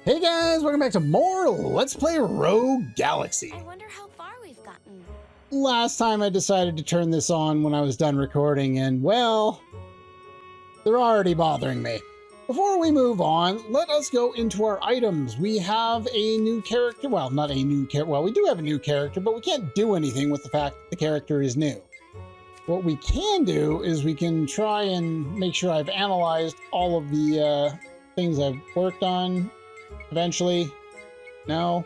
Hey guys, welcome back to more Let's Play Rogue Galaxy. I wonder how far we've gotten. Last time I decided to turn this on when I was done recording and, well, they're already bothering me. Before we move on, let us go into our items. We have a new character. Well, not a new character. Well, we do have a new character, but we can't do anything with the fact that the character is new. What we can do is we can try and make sure I've analyzed all of the things I've worked on. Eventually. No.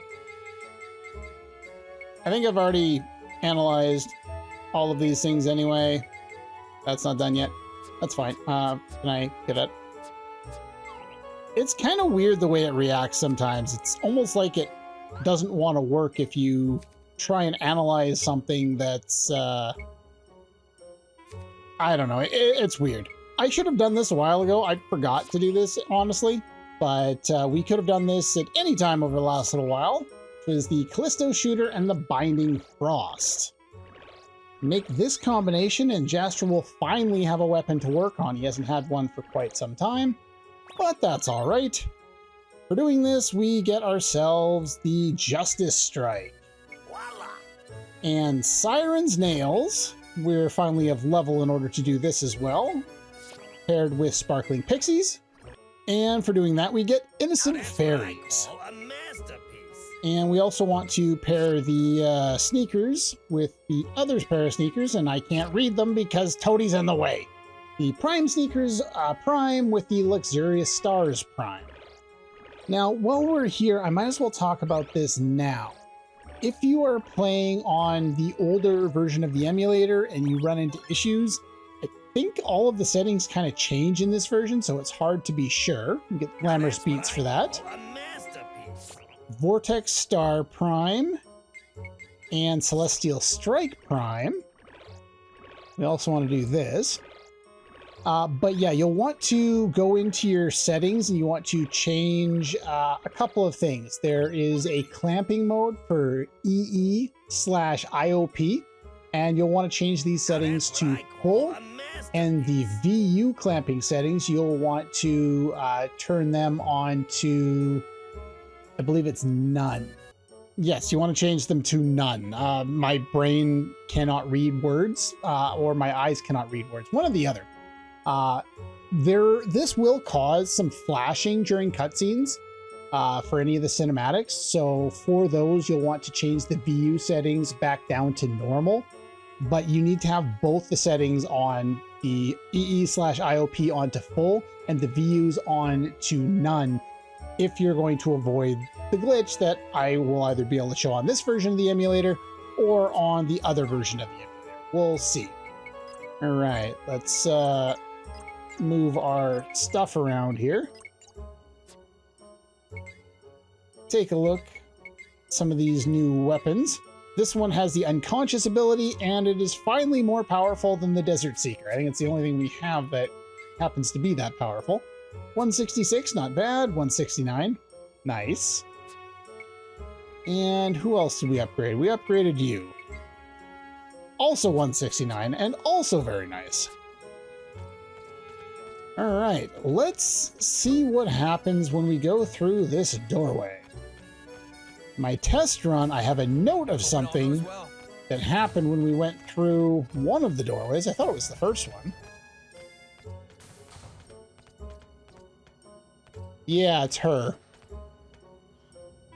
I think I've already analyzed all of these things anyway. That's not done yet. That's fine. Can I get it? It's kind of weird the way it reacts sometimes. It's almost like it doesn't want to work if you try and analyze something that's, I don't know. It's weird. I should have done this a while ago. I forgot to do this, honestly. But we could have done this at any time over the last little while, which was the Callisto Shooter and the Binding Frost. Make this combination and Jastra will finally have a weapon to work on. He hasn't had one for quite some time, but that's all right. For doing this, we get ourselves the Justice Strike. Voila. And Siren's Nails. We're finally of level in order to do this as well, paired with Sparkling Pixies. And for doing that, we get Innocent Fairies. And we also want to pair the sneakers with the other pair of sneakers, and I can't read them because Toadie's in the way. The Prime sneakers, Prime with the Luxurious Stars Prime. Now, while we're here, I might as well talk about this now. If you are playing on the older version of the emulator and you run into issues, I think all of the settings kind of change in this version, so it's hard to be sure. You get Glamorous Beats for that. Vortex Star Prime and Celestial Strike Prime. We also want to do this. But yeah, you'll want to go into your settings and you want to change a couple of things. There is a clamping mode for EE/IOP, and you'll want to change these settings to full. And the VU clamping settings, you'll want to turn them on to, I believe it's none. Yes, you want to change them to none. My brain cannot read words, or my eyes cannot read words. One or the other. This will cause some flashing during cutscenes for any of the cinematics. So for those, you'll want to change the VU settings back down to normal. But you need to have both the settings on the EE/IOP onto full and the VUs on to none if you're going to avoid the glitch that I will either be able to show on this version of the emulator or on the other version of the emulator. We'll see. All right, let's move our stuff around here. Take a look at some of these new weapons. This one has the Unconscious ability, and it is finally more powerful than the Desert Seeker. I think it's the only thing we have that happens to be that powerful. 166, not bad. 169, nice. And who else did we upgrade? We upgraded you. Also 169, and also very nice. All right, let's see what happens when we go through this doorway. My test run, I have a note of something that happened when we went through one of the doorways. I thought it was the first one. Yeah, it's her.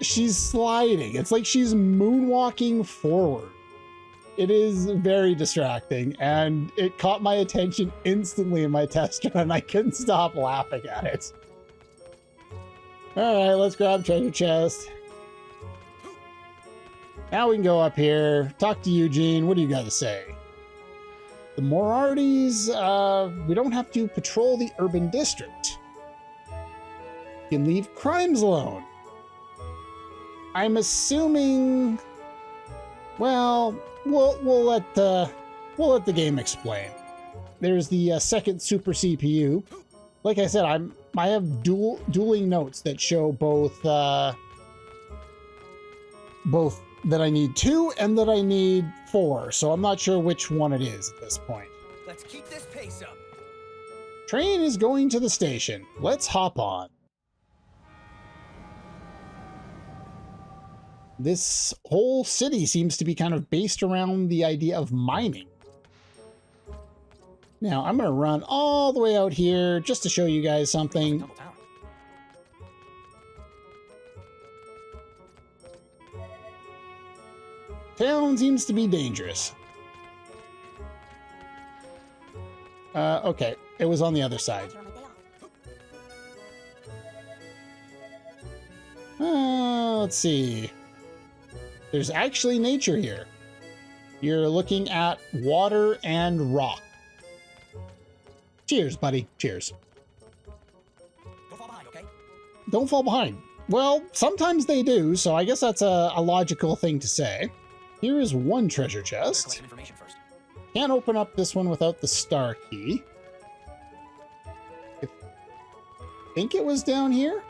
She's sliding. It's like she's moonwalking forward. It is very distracting, and it caught my attention instantly in my test run. I couldn't stop laughing at it. All right, let's grab treasure chest. Now we can go up here, talk to Eugene. What do you got to say? The Morarities, we don't have to patrol the urban district. You can leave crimes alone. I'm assuming, well, we'll let the game explain. There's the second super CPU. Like I said, I have dueling notes that show both that I need 2 and that I need 4. So I'm not sure which one it is at this point. Let's keep this pace up. Train is going to the station. Let's hop on. This whole city seems to be kind of based around the idea of mining. Now, I'm going to run all the way out here just to show you guys something. Double down. Town seems to be dangerous. Okay, it was on the other side. Let's see. There's actually nature here. You're looking at water and rock. Cheers, buddy. Cheers. Don't fall behind, okay? Don't fall behind. Well, sometimes they do, so I guess that's a logical thing to say. Here is one treasure Better chest. collect information first. Can't open up this one without the star key. I think it was down here.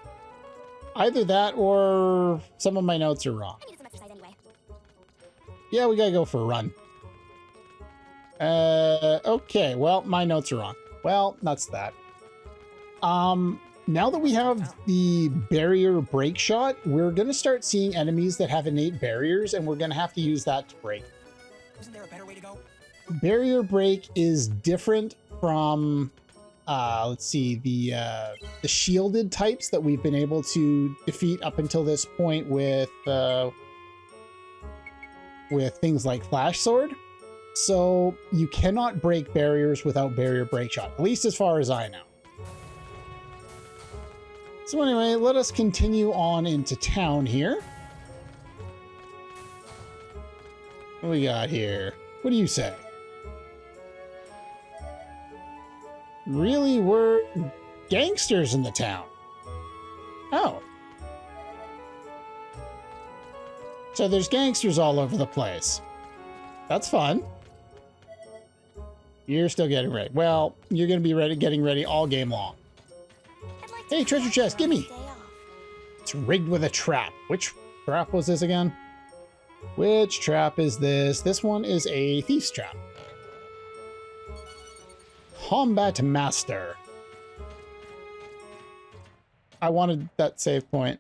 Either that or some of my notes are wrong. I need some exercise anyway. Yeah, we gotta go for a run. Okay, well, my notes are wrong. Well, that's that. Now that we have the barrier break shot, we're gonna start seeing enemies that have innate barriers, and we're gonna have to use that to break. Isn't there a better way to go? Barrier break is different from, let's see, the shielded types that we've been able to defeat up until this point with things like Flash Sword. So you cannot break barriers without barrier break shot, at least as far as I know. So anyway, let us continue on into town here. What do we got here? What do you say? Really, we're gangsters in the town. Oh. So there's gangsters all over the place. That's fun. You're still getting ready. Well, you're going to be getting ready all game long. I'd like Hey, to treasure relax chest, for my gimme. day off. It's rigged with a trap. Which trap was this again? Which trap is this? This one is a thief's trap. Combat Master. I wanted that save point.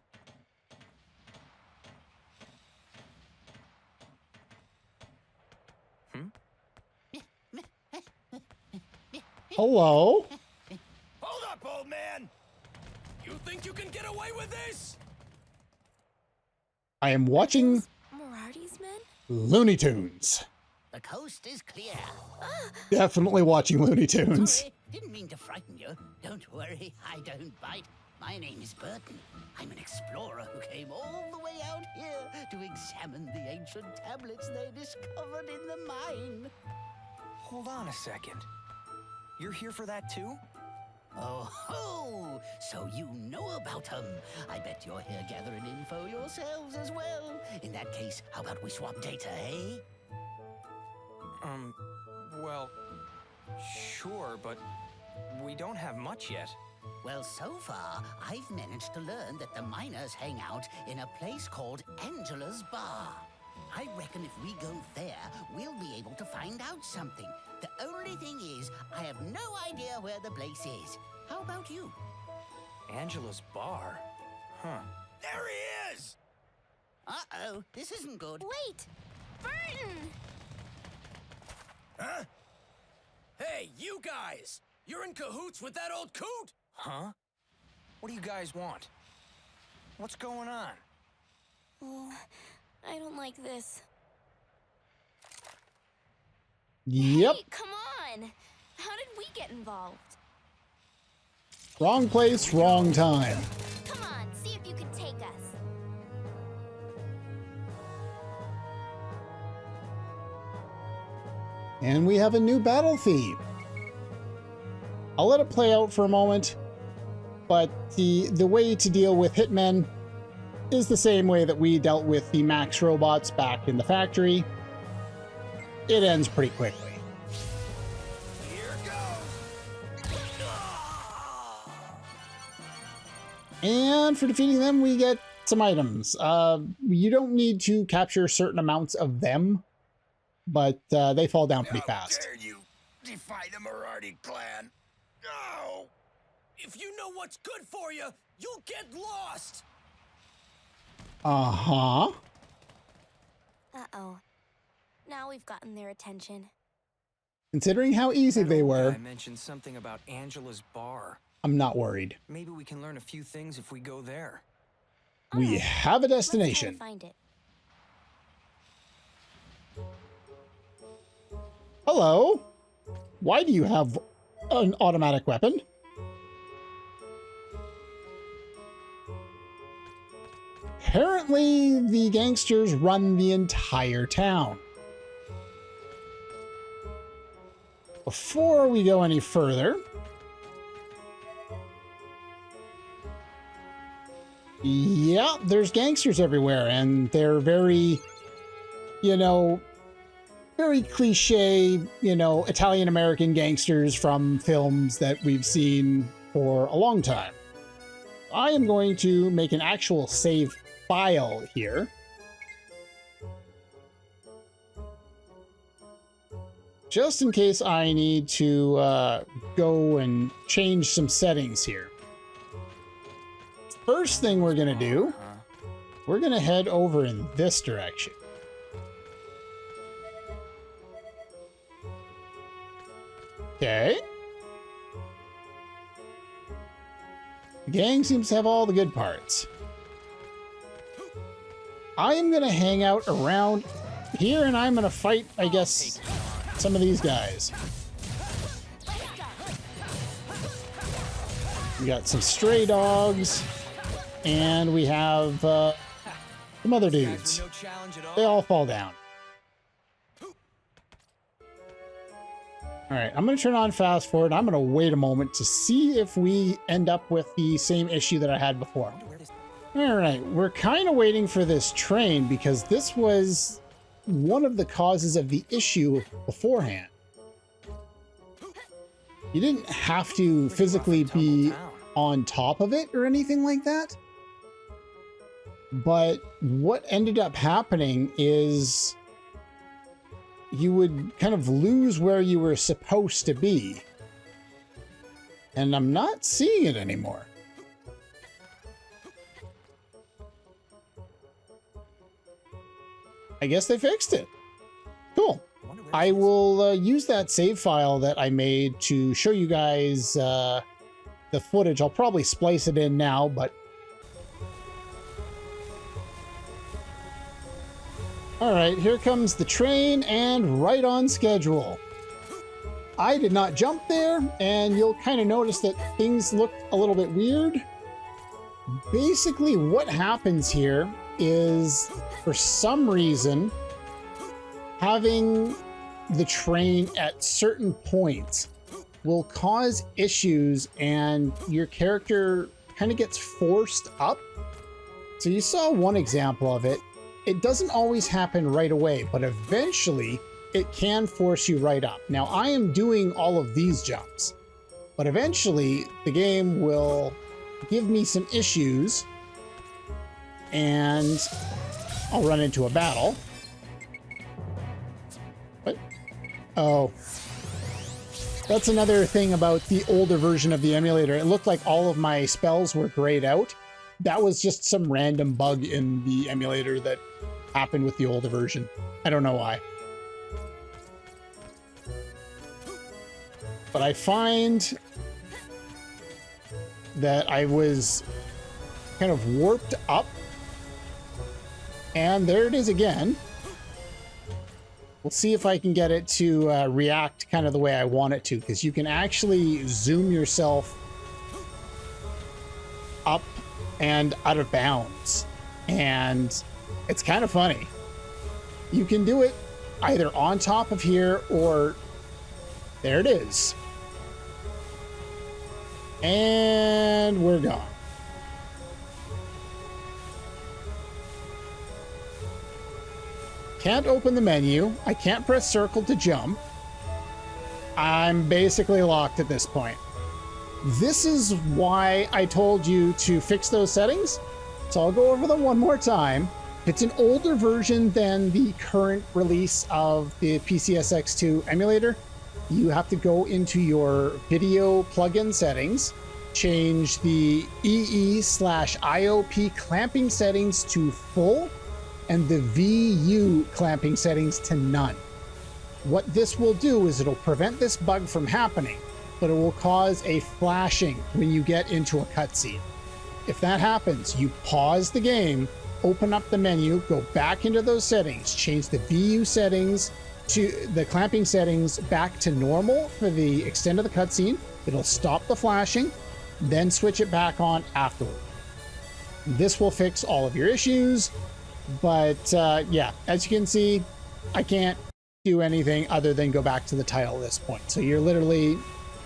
Hello? Hold up, old man! You think you can get away with this? I am watching Morarty's men? Looney Tunes. The coast is clear. Definitely watching Looney Tunes. Sorry, didn't mean to frighten you. Don't worry, I don't bite. My name is Burton. I'm an explorer who came all the way out here to examine the ancient tablets they discovered in the mine. Hold on a second. You're here for that too? Oh ho! So you know about them. I bet you're here gathering info yourselves as well. In that case, how about we swap data, eh? Well, sure, but we don't have much yet. Well, so far, I've managed to learn that the miners hang out in a place called Angela's Bar. I reckon if we go there, we'll be able to find out something. The only thing is, I have no idea where the place is. How about you? Angela's bar? Huh. There he is! Uh-oh, this isn't good. Wait! Burton! Huh? Hey, you guys! You're in cahoots with that old coot! Huh? What do you guys want? What's going on? Oh, I don't like this. Yep. Hey, come on! How did we get involved? Wrong place, wrong time. Come on, see if you can take us. And we have a new battle theme. I'll let it play out for a moment, but the way to deal with hitmen is the same way that we dealt with the Max robots back in the factory. It ends pretty quickly. Here goes! And for defeating them, we get some items. You don't need to capture certain amounts of them, but they fall down pretty fast. How dare you defy the Morarty clan? No! If you know what's good for you, you'll get lost! Uh-huh. Uh-oh. Now we've gotten their attention. Considering how easy they were, I mentioned something about Angela's bar. I'm not worried. Maybe we can learn a few things if we go there. We Alright, have a let's try to destination. find it. Hello? Why do you have an automatic weapon? Apparently, the gangsters run the entire town. Before we go any further, yeah, there's gangsters everywhere, and they're very, you know, very cliche, you know, Italian-American gangsters from films that we've seen for a long time. I am going to make an actual save file here. Just in case I need to go and change some settings here. First thing we're going to do, we're going to head over in this direction. Okay. The gang seems to have all the good parts. I am going to hang out around here and I'm going to fight, I guess, some of these guys. We got some stray dogs and we have some other dudes. They all fall down. All right, I'm going to turn on fast forward. I'm going to wait a moment to see if we end up with the same issue that I had before. All right, we're kind of waiting for this train because this was one of the causes of the issue beforehand. You didn't have to physically be on top of it or anything like that. But what ended up happening is you would kind of lose where you were supposed to be. And I'm not seeing it anymore. I guess they fixed it. Cool. I will use that save file that I made to show you guys the footage. I'll probably splice it in now, but all right, here comes the train and right on schedule. I did not jump there, and you'll kind of notice that things look a little bit weird. Basically, what happens here is, for some reason, having the train at certain points will cause issues and your character kind of gets forced up. So you saw one example of it. It doesn't always happen right away, but eventually it can force you right up. Now, I am doing all of these jumps, but eventually the game will give me some issues and I'll run into a battle. What? Oh. That's another thing about the older version of the emulator. It looked like all of my spells were grayed out. That was just some random bug in the emulator that happened with the older version. I don't know why. But I find that I was kind of warped up. And there it is again. We'll see if I can get it to react kind of the way I want it to, because you can actually zoom yourself up and out of bounds. And it's kind of funny. You can do it either on top of here or there it is. And we're gone. Can't open the menu. I can't press circle to jump. I'm basically locked at this point. This is why I told you to fix those settings. So I'll go over them one more time. It's an older version than the current release of the PCSX2 emulator. You have to go into your video plugin settings, change the EE/IOP clamping settings to full, and the VU clamping settings to none. What this will do is it'll prevent this bug from happening, but it will cause a flashing when you get into a cutscene. If that happens, you pause the game, open up the menu, go back into those settings, change the VU settings to the clamping settings back to normal for the extent of the cutscene. It'll stop the flashing, then switch it back on afterward. This will fix all of your issues, but yeah, as you can see, I can't do anything other than go back to the title at this point. So you're literally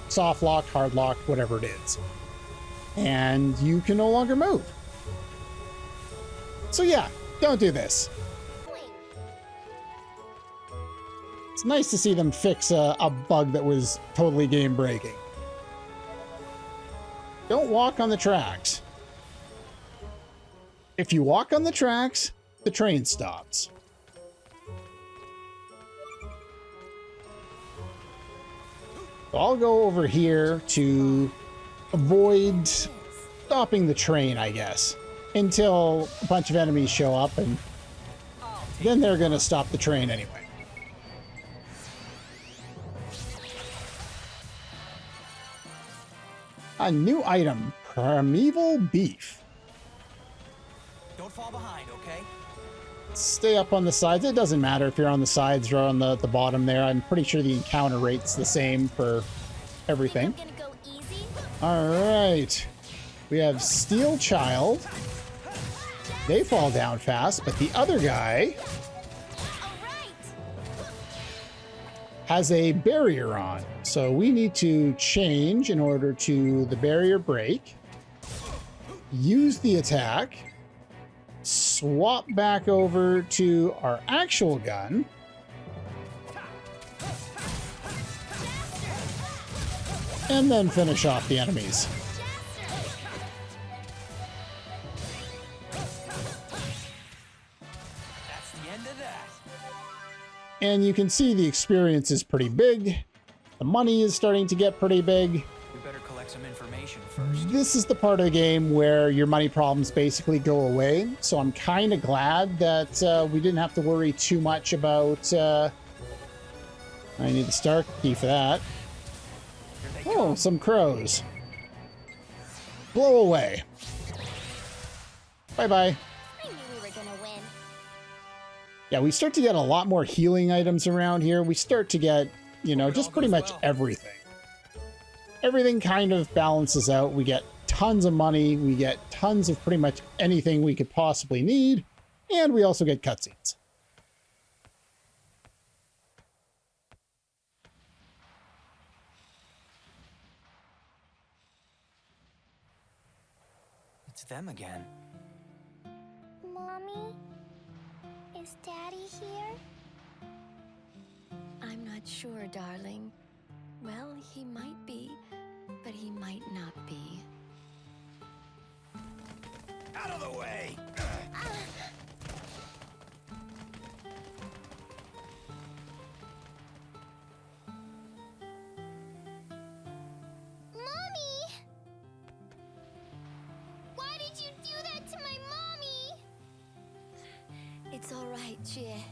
soft locked, hard locked, whatever it is. And you can no longer move. So yeah, don't do this. It's nice to see them fix a bug that was totally game breaking. Don't walk on the tracks. If you walk on the tracks, the train stops. So I'll go over here to avoid stopping the train, I guess, until a bunch of enemies show up, and then they're going to stop the train anyway. A new item, primeval beef. Don't fall behind, okay? Stay up on the sides. It doesn't matter if you're on the sides or on the bottom there. I'm pretty sure the encounter rate's the same for everything. Think I'm gonna go easy? All right. We have Steel Child. They fall down fast, but the other guy All right. has a barrier on. So we need to change in order to the barrier break. Use the attack. Swap back over to our actual gun. And then finish off the enemies. That's the end of that. And you can see the experience is pretty big. The money is starting to get pretty big. We better collect some information first. This is the part of the game where your money problems basically go away. So I'm kind of glad that we didn't have to worry too much about... I need the star key for that. Oh, some crows. Blow away. Bye-bye. I knew we were gonna win. Yeah, we start to get a lot more healing items around here. We start to get, you know, just pretty much everything. Everything kind of balances out. We get tons of money. We get tons of pretty much anything we could possibly need. And we also get cutscenes. It's them again. Mommy? Is Daddy here? I'm not sure, darling. Well, he might be, but he might not be. Out of the way! Mommy! Why did you do that to my mommy? It's all right, Jie.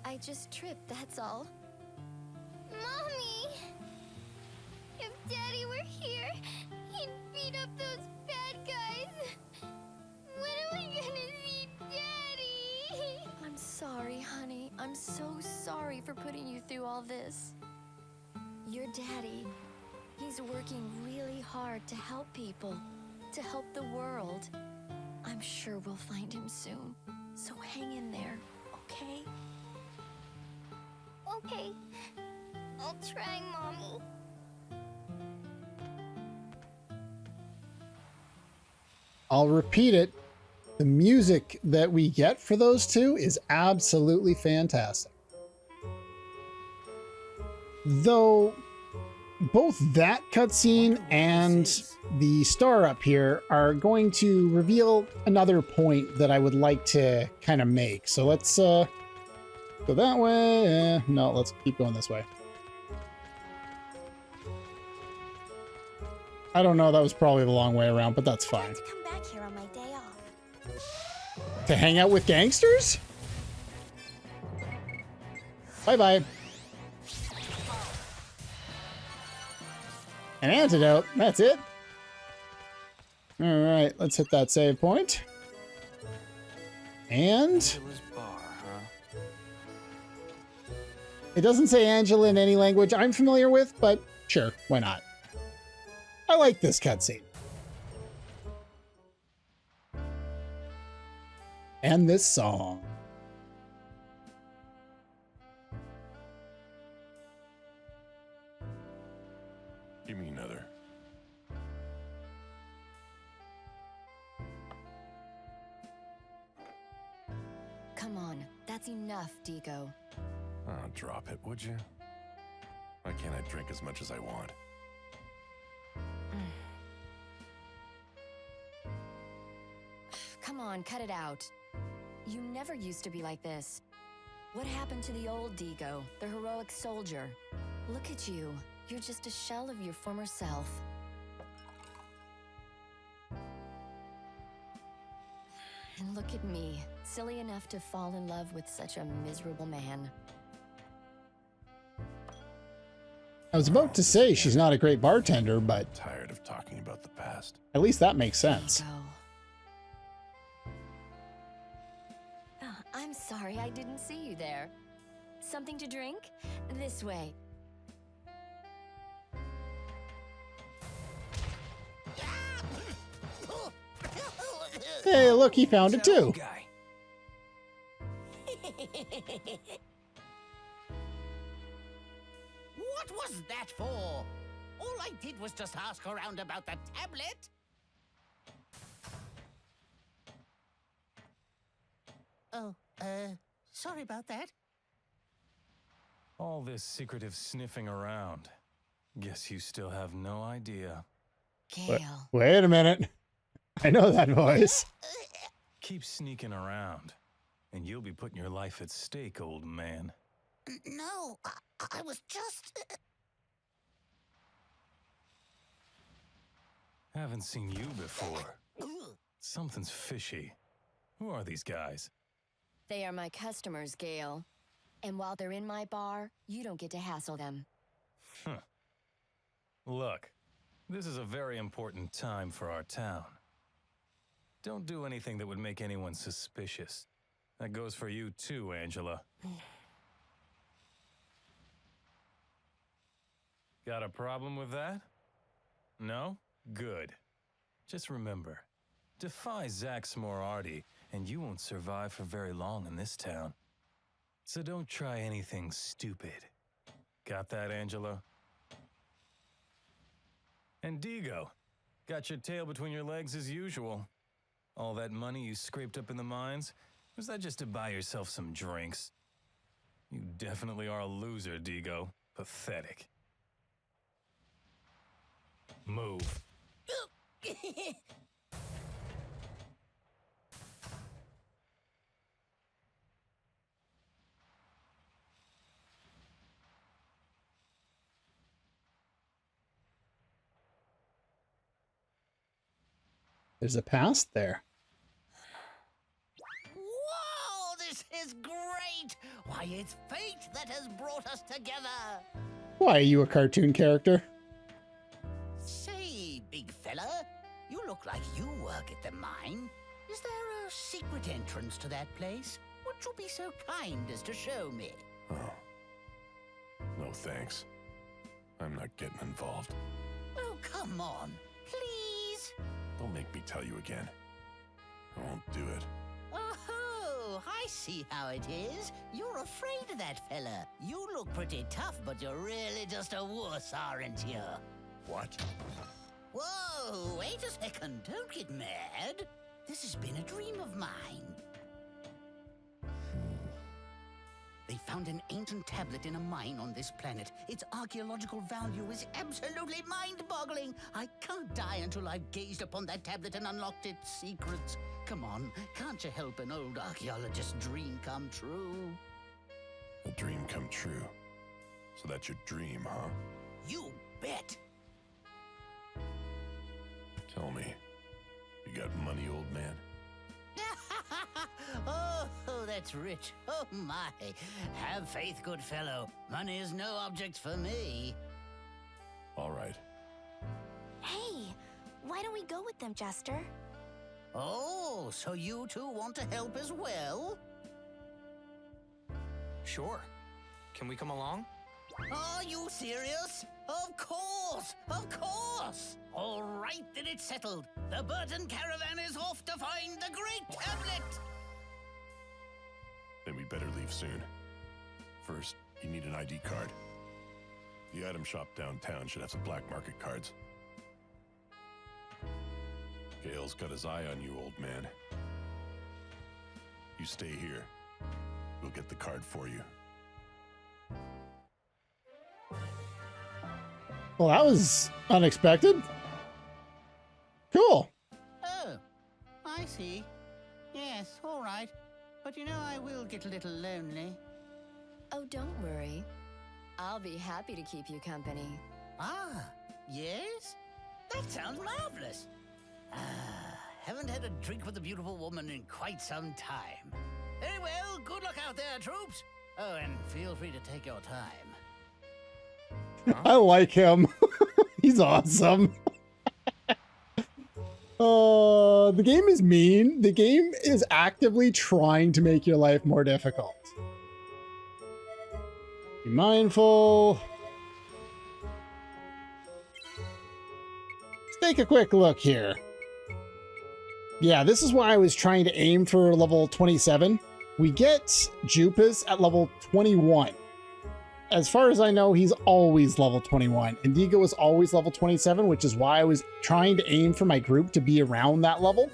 I just tripped, that's all. Mommy! If Daddy were here, he'd beat up those bad guys. When are we gonna see Daddy? I'm sorry, honey. I'm so sorry for putting you through all this. Your daddy, he's working really hard to help people, to help the world. I'm sure we'll find him soon. So hang in there, okay? Okay. I'll try, Mommy. I'll repeat it. The music that we get for those two is absolutely fantastic. Though both that cutscene and the star up here are going to reveal another point that I would like to kind of make. So let's go that way. No, let's keep going this way. I don't know, that was probably the long way around, but that's fine. To come back here on my day off. To hang out with gangsters? Bye-bye. An antidote. That's it. All right, let's hit that save point. And Angela's bar, huh? it doesn't say Angela in any language I'm familiar with, but sure, why not? I like this cutscene. And this song. Give me another. Come on, that's enough, Digo. Oh, drop it, would you? Why can't I drink as much as I want? Come on, cut it out. You never used to be like this. What happened to the old Digo, the heroic soldier? Look at you. You're just a shell of your former self. And look at me, silly enough to fall in love with such a miserable man. I was about to say she's not a great bartender, but Tired of talking about the past. at least that makes sense. Digo. Oh, I'm sorry I didn't see you there. Something to drink? This way. Hey, look, he found it too. Guy. What was that for? All I did was just ask around about the tablet. Oh, sorry about that. All this secretive sniffing around. Guess you still have no idea. Gale. Wait a minute. I know that voice. Keep sneaking around, and you'll be putting your life at stake, old man. No, I was just... Haven't seen you before. Something's fishy. Who are these guys? They are my customers, Gale. And while they're in my bar, you don't get to hassle them. Look, this is a very important time for our town. Don't do anything that would make anyone suspicious. That goes for you too, Angela. Got a problem with that? No? Good. Just remember, defy Zax Moriarty, and you won't survive for very long in this town. So don't try anything stupid. Got that, Angela? And Digo, got your tail between your legs as usual. All that money you scraped up in the mines, was that just to buy yourself some drinks? You definitely are a loser, Digo. Pathetic. Move. There's a past there. Whoa, this is great! Why, it's fate that has brought us together! Why, are you a cartoon character? Say, big fella, you look like you work at the mine. Is there a secret entrance to that place? Would you be so kind as to show me? Oh. No thanks. I'm not getting involved. Oh, come on, please. Don't make me tell you again. I won't do it. Oh, I see how it is. You're afraid of that fella. You look pretty tough, but you're really just a wuss, aren't you? What? Whoa, wait a second. Don't get mad. This has been a dream of mine. They found an ancient tablet in a mine on this planet. Its archaeological value is absolutely mind-boggling. I can't die until I've gazed upon that tablet and unlocked its secrets. Come on, can't you help an old archaeologist's dream come true? A dream come true. So that's your dream, huh? You bet. Tell me, you got money, old man? Oh, that's rich. Oh, my. Have faith, good fellow. Money is no object for me. All right. Hey, why don't we go with them, Jester? Oh, so you two want to help as well? Sure. Can we come along? Are you serious? Of course! Of course! All right, then it's settled. The Burton caravan is off to find the Great Tablet! Then we better leave soon. First, you need an ID card. The item shop downtown should have some black market cards. Gale's got his eye on you, old man. You stay here. We'll get the card for you. Well, that was unexpected. Cool. Oh, I see. Yes, all right. But you know, I will get a little lonely. Oh, don't worry. I'll be happy to keep you company. Ah, yes? That sounds marvelous. Haven't had a drink with a beautiful woman in quite some time. Very well, good luck out there, troops. Oh, and feel free to take your time. I like him. He's awesome. The game is mean. The game is actively trying to make your life more difficult. Be mindful. Let's take a quick look here. Yeah, this is why I was trying to aim for level 27. We get Jupas at level 21. As far as I know, he's always level 21. Indigo is always level 27, which is why I was trying to aim for my group to be around that level.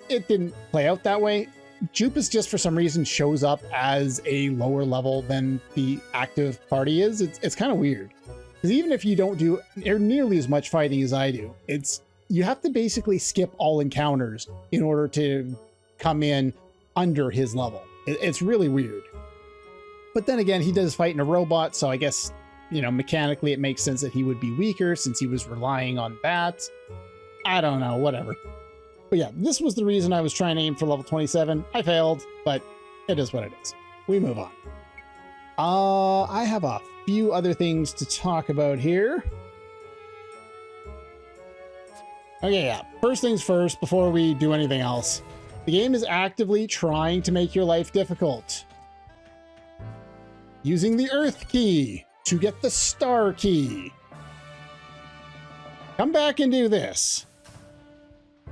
It didn't play out that way. Jupas just for some reason shows up as a lower level than the active party is. It's kind of weird. Because even if you don't do nearly as much fighting as I do, you have to basically skip all encounters in order to come in under his level. It's really weird. But then again, he does fight in a robot, so I guess, you know, mechanically it makes sense that he would be weaker since he was relying on bats. I don't know, whatever. But yeah, this was the reason I was trying to aim for level 27. I failed, but it is what it is. We move on. I have a few other things to talk about here. Okay, yeah. First things first, before we do anything else. The game is actively trying to make your life difficult. Using the Earth key to get the Star key. Come back and do this.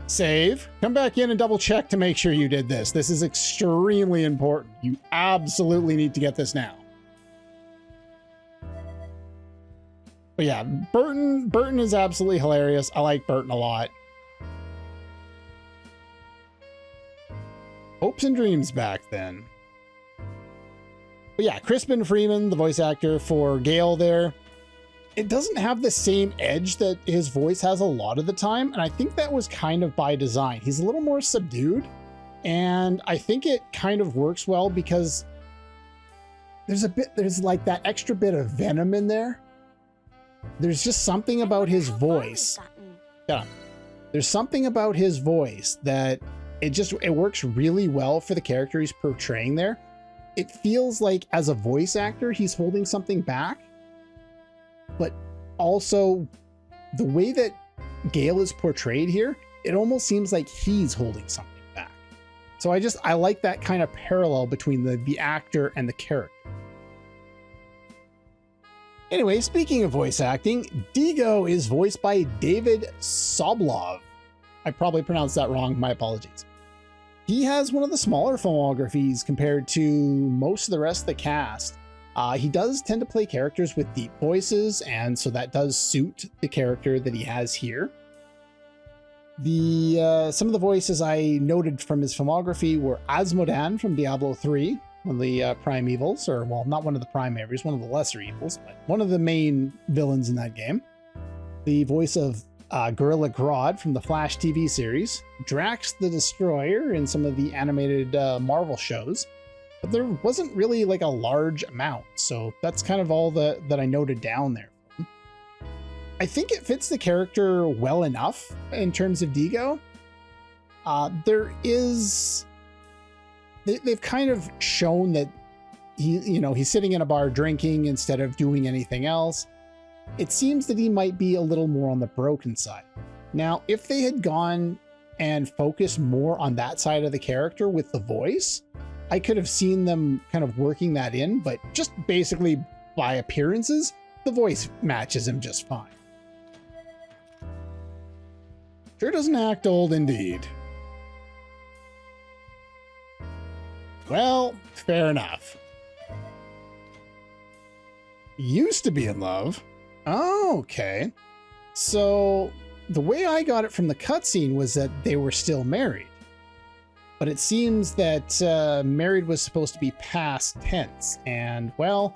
Save. Come back in and double check to make sure you did this. This is extremely important. You absolutely need to get this now. But yeah, Burton is absolutely hilarious. I like Burton a lot. Hopes and dreams back then. But yeah, Crispin Freeman, the voice actor for Gale there, it doesn't have the same edge that his voice has a lot of the time, and I think that was kind of by design. He's a little more subdued, and I think it kind of works well because there's like that extra bit of venom in there. There's just something about his voice. Yeah. There's something about his voice that it works really well for the character he's portraying there. It feels like as a voice actor, he's holding something back, but also the way that Gale is portrayed here, it almost seems like he's holding something back. So I like that kind of parallel between the actor and the character. Anyway, speaking of voice acting, Digo is voiced by David Sobolov. I probably pronounced that wrong, my apologies. He has one of the smaller filmographies compared to most of the rest of the cast. He does tend to play characters with deep voices, and so that does suit the character that he has here. Some of the voices I noted from his filmography were Asmodan from Diablo 3, one of the prime evils, or well, not one of the primaries, one of the lesser evils, but one of the main villains in that game. The voice of Gorilla Grodd from the Flash TV series, Drax the Destroyer in some of the animated Marvel shows, but there wasn't really like a large amount, so that's kind of all that I noted down there. I think it fits the character well enough in terms of Digo. There is they've kind of shown that he's sitting in a bar drinking instead of doing anything else. It seems that he might be a little more on the broken side. Now, if they had gone and focused more on that side of the character with the voice, I could have seen them kind of working that in, but just basically by appearances, the voice matches him just fine. Sure doesn't act old indeed. Well, fair enough. Used to be in love. Oh, okay. So the way I got it from the cutscene was that they were still married. But it seems that married was supposed to be past tense. And, well,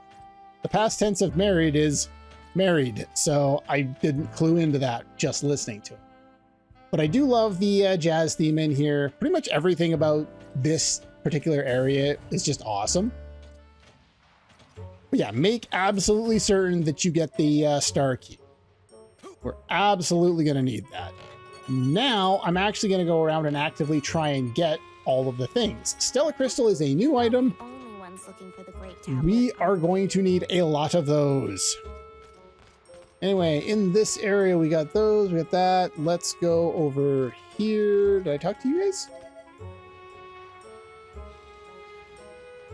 the past tense of married is married. So I didn't clue into that just listening to it. But I do love the jazz theme in here. Pretty much everything about this particular area is just awesome. But yeah, make absolutely certain that you get the star key. We're absolutely going to need that. Now, I'm actually going to go around and actively try and get all of the things. Stella Crystal is a new item. Only ones looking for the great tablet. We are going to need a lot of those. Anyway, in this area, we got those, we got that. Let's go over here. Did I talk to you guys?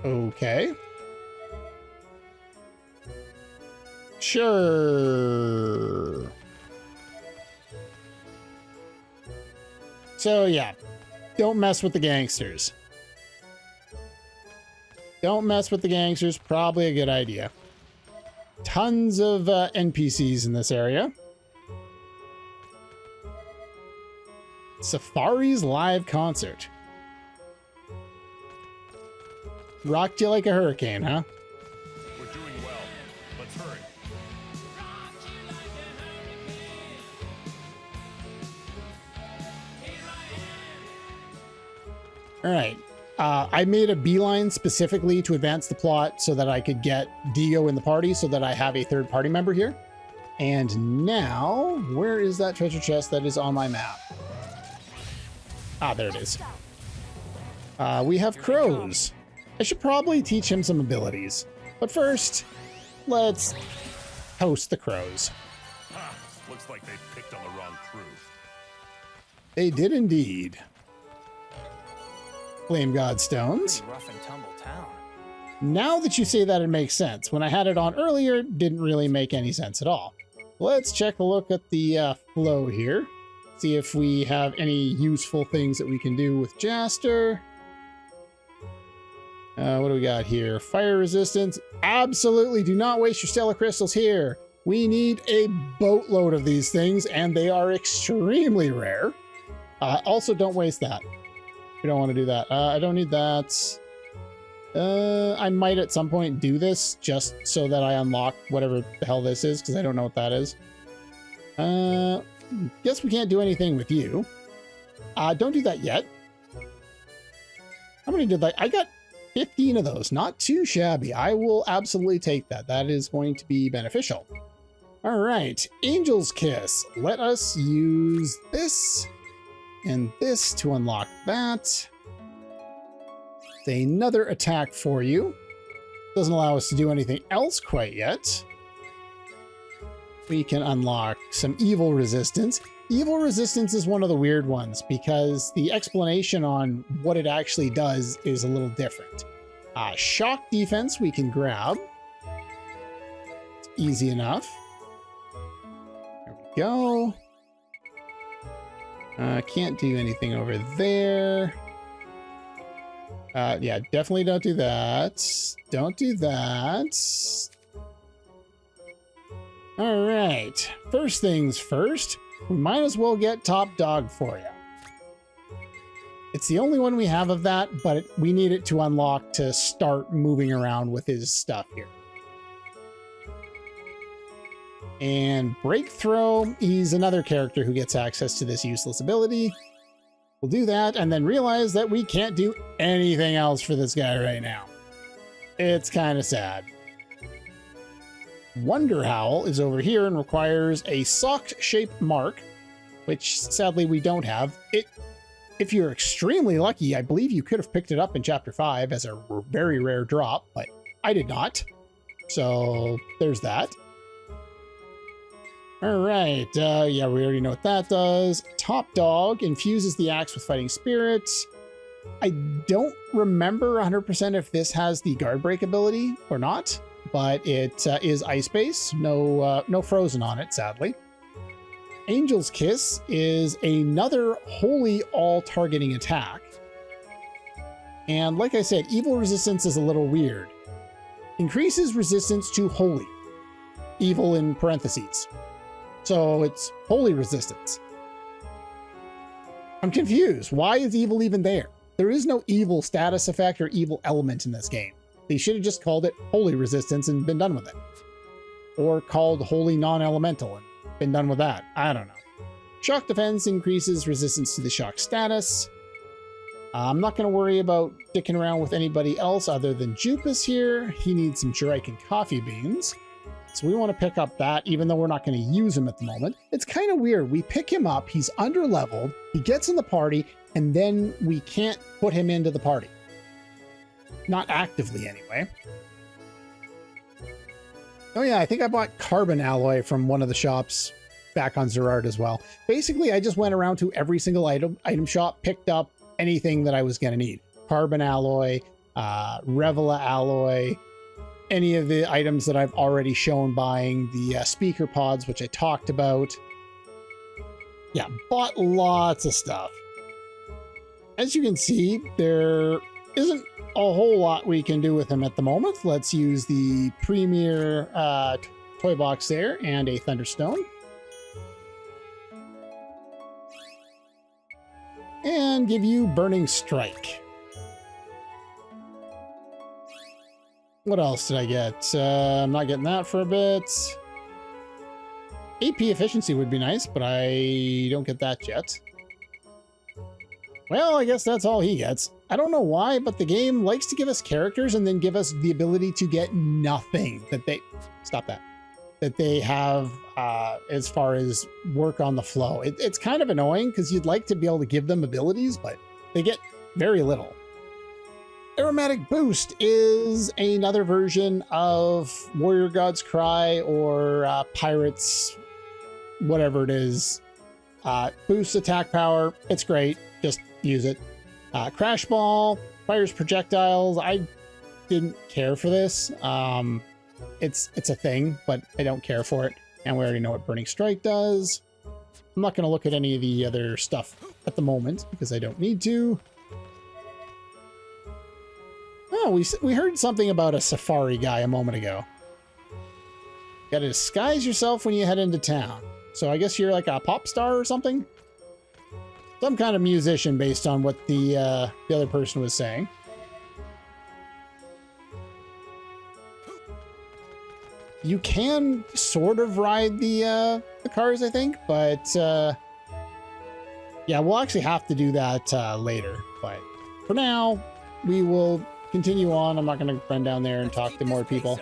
Okay. Sure. So yeah, don't mess with the gangsters. Don't mess with the gangsters, probably a good idea. Tons of NPCs in this area. Safari's live concert. Rocked you like a hurricane, huh? We're doing well. Let's hurry. All right. I made a beeline specifically to advance the plot so that I could get Digo in the party so that I have a third party member here. And now, where is that treasure chest that is on my map? Ah, there it is. We have crows. I should probably teach him some abilities. But first, let's toast the crows. Ha! Looks like they picked on the wrong crew. They did indeed. Flame God Stones. Pretty rough and tumble town. Now that you say that, it makes sense. When I had it on earlier, it didn't really make any sense at all. Let's check a look at the flow here. See if we have any useful things that we can do with Jaster. What do we got here? Fire resistance. Absolutely do not waste your stellar crystals here. We need a boatload of these things, and they are extremely rare. Also, don't waste that. We don't want to do that. I don't need that. I might at some point do this just so that I unlock whatever the hell this is, because I don't know what that is. Guess we can't do anything with you. Don't do that yet. How many did I got 15 of those. Not too shabby. I will absolutely take that. That is going to be beneficial. All right. Angel's Kiss. Let us use this and this to unlock that. It's another attack for you. Doesn't allow us to do anything else quite yet. We can unlock some evil resistance. Evil resistance is one of the weird ones because the explanation on what it actually does is a little different. Shock defense we can grab. It's easy enough. There we go. Can't do anything over there. Yeah, definitely don't do that. Don't do that. All right. First things first, we might as well get Top Dog for you. It's the only one we have of that, but we need it to unlock to start moving around with his stuff here. And Breakthrow, he's another character who gets access to this useless ability. We'll do that and then realize that we can't do anything else for this guy right now. It's kind of sad. Wonder Howl is over here and requires a sock-shaped mark, which sadly we don't have. if you're extremely lucky, I believe you could have picked it up in Chapter 5 as a very rare drop, but I did not. So there's that. All right, yeah, we already know what that does. Top Dog infuses the axe with fighting spirit. I don't remember 100% if this has the guard break ability or not, but it is ice base. No frozen on it, sadly. Angel's Kiss is another holy all targeting attack. And like I said, evil resistance is a little weird. Increases resistance to holy. Evil in parentheses. So it's holy resistance. I'm confused. Why is evil even there? There is no evil status effect or evil element in this game. They should have just called it holy resistance and been done with it. Or called holy non-elemental and been done with that. I don't know. Shock defense increases resistance to the shock status. I'm not going to worry about dicking around with anybody else other than Jupus here. He needs some Juraikan coffee beans. So we want to pick up that, even though we're not going to use him at the moment. It's kind of weird. We pick him up, he's under-leveled, he gets in the party, and then we can't put him into the party. Not actively, anyway. Oh yeah, I think I bought carbon alloy from one of the shops back on Zerard as well. Basically, I just went around to every single item shop, picked up anything that I was going to need. Carbon alloy, Revela alloy, any of the items that I've already shown buying, the speaker pods, which I talked about. Yeah, bought lots of stuff. As you can see, there isn't a whole lot we can do with him at the moment. Let's use the Premier toy box there and a Thunderstone. And give you Burning Strike. What else did I get? I'm not getting that for a bit. AP efficiency would be nice, but I don't get that yet. Well, I guess that's all he gets. I don't know why, but the game likes to give us characters and then give us the ability to get nothing that they... Stop that. That they have as far as work on the flow. It's kind of annoying because you'd like to be able to give them abilities, but they get very little. Aromatic Boost is another version of Warrior God's Cry or Pirates, whatever it is. Boosts attack power. It's great. Just use it. Crash Ball fires projectiles. I didn't care for this. It's a thing, but I don't care for it. And we already know what Burning Strike does. I'm not going to look at any of the other stuff at the moment because I don't need to. Oh, we heard something about a safari guy a moment ago. Got to disguise yourself when you head into town. So I guess you're like a pop star or something? Some kind of musician based on what the other person was saying. You can sort of ride the cars, I think, but yeah, we'll actually have to do that later. But for now, we will continue on. I'm not going to run down there and talk to more people.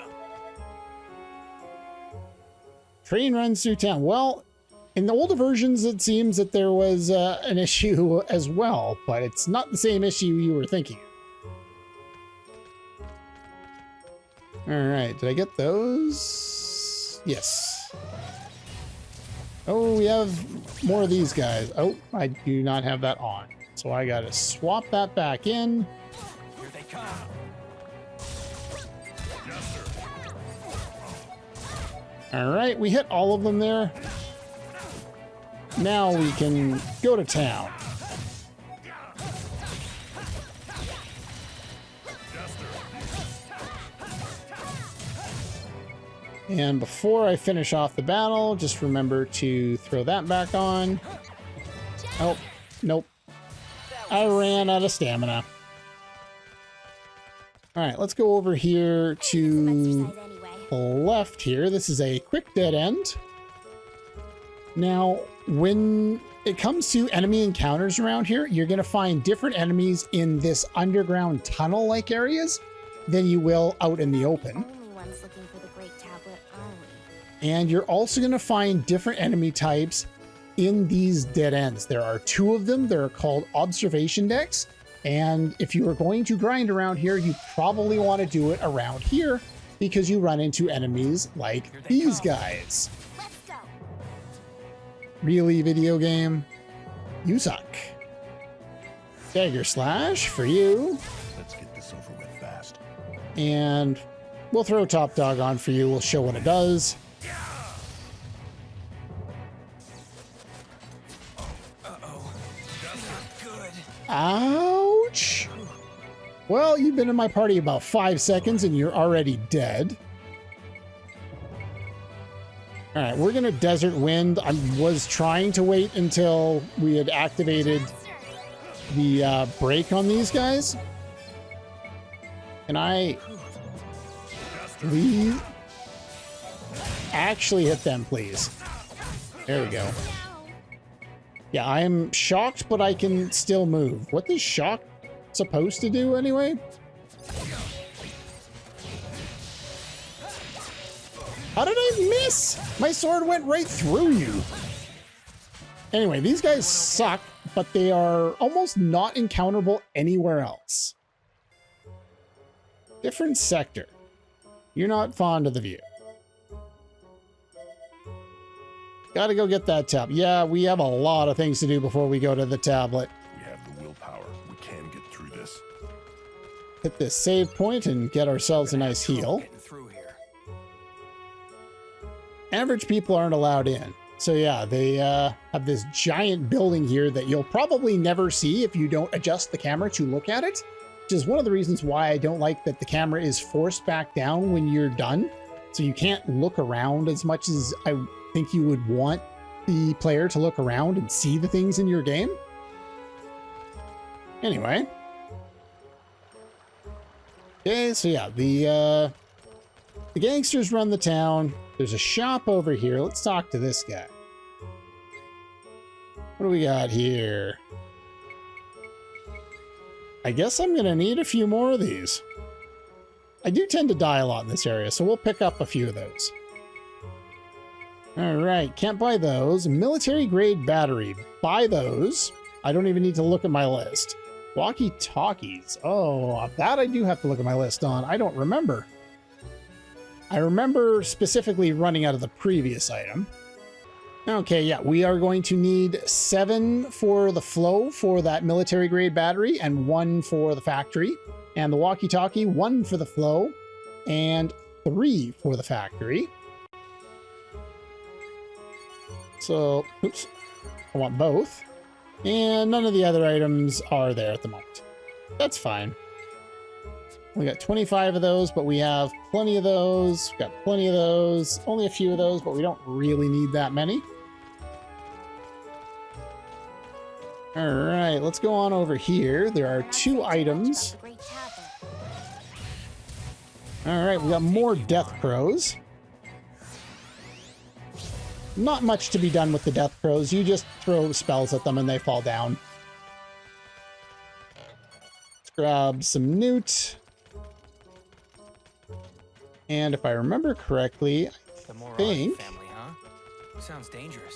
Train runs through town. Well, in the older versions, it seems that there was an issue as well, but it's not the same issue you were thinking. All right, did I get those? Yes. Oh, we have more of these guys. Oh, I do not have that on. So I got to swap that back in. Here they come. All right, we hit all of them there. Now we can go to town. And before I finish off the battle, just remember to throw that back on. Oh, nope. I ran out of stamina. All right, let's go over here to the left here. This is a quick dead end. Now, when it comes to enemy encounters around here, you're going to find different enemies in this underground tunnel-like areas than you will out in the open. Looking for the great tablet, are we? And you're also going to find different enemy types in these dead ends. There are 2 of them. They're called observation decks. And if you are going to grind around here, you probably want to do it around here because you run into enemies like these guys. Let's go. Really, video game? You suck. Dagger Slash for you. Let's get this over with fast. And we'll throw Top Dog on for you. We'll show what it does. Uh-oh. That's not good. Ouch. Well, you've been in my party about 5 seconds and you're already dead. All right, we're going to Desert Wind. I was trying to wait until we had activated the break on these guys. Can I please actually hit them, please? There we go. Yeah, I am shocked, but I can still move. What is shock supposed to do anyway? How did I miss? My sword went right through you. Anyway, these guys suck, but they are almost not encounterable anywhere else. Different sector. You're not fond of the view. Gotta go get that tab. Yeah, we have a lot of things to do before we go to the tablet. We have the willpower. We can get through this. Hit this save point and get ourselves a nice heal. Getting through here. Average people aren't allowed in. So yeah, they have this giant building here that you'll probably never see if you don't adjust the camera to look at it, which is one of the reasons why I don't like that the camera is forced back down when you're done. So you can't look around as much as I think you would want the player to look around and see the things in your game. Anyway. Okay, so yeah, the gangsters run the town. There's a shop over here. Let's talk to this guy. What do we got here? I guess I'm going to need a few more of these. I do tend to die a lot in this area, so we'll pick up a few of those. All right, can't buy those. Military grade battery. Buy those. I don't even need to look at my list. Walkie-talkies. Oh, that I do have to look at my list on. I don't remember. I remember specifically running out of the previous item. Okay, yeah, we are going to need 7 for the flow for that military grade battery and 1 for the factory. And the walkie-talkie, 1 for the flow and 3 for the factory. So, oops, I want both. And none of the other items are there at the moment. That's fine. We got 25 of those, but we have plenty of those. We've got plenty of those. Only a few of those, but we don't really need that many. All right, let's go on over here. There are 2 items. All right, we got more death crows. Not much to be done with the death crows. You just throw spells at them and they fall down. Let's grab some loot. And if I remember correctly, The I Moradi think family, huh? Sounds dangerous.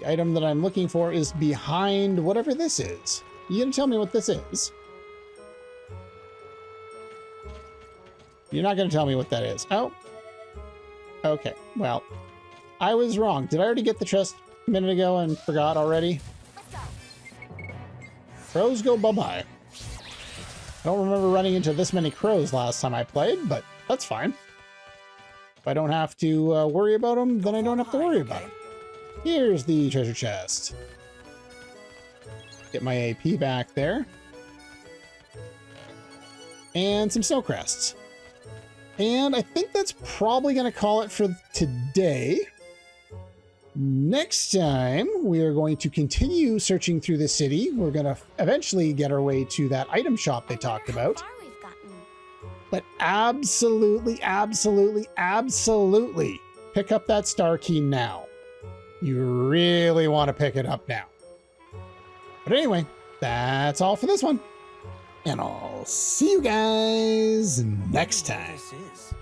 the item that I'm looking for is behind whatever this is. You gonna tell me what this is? You're not gonna tell me what that is. Oh. Okay, well, I was wrong. Did I already get the chest a minute ago and forgot already? Crows go bye-bye. I don't remember running into this many crows last time I played, but that's fine. If I don't have to worry about them, then I don't have to worry about them. Here's the treasure chest. Get my AP back there. And some snow crests. And I think that's probably going to call it for today. Next time, we are going to continue searching through the city. We're going to eventually get our way to that item shop they talked about. But absolutely, absolutely, absolutely pick up that star key now. You really want to pick it up now. But anyway, that's all for this one. And I'll see you guys next time. This is.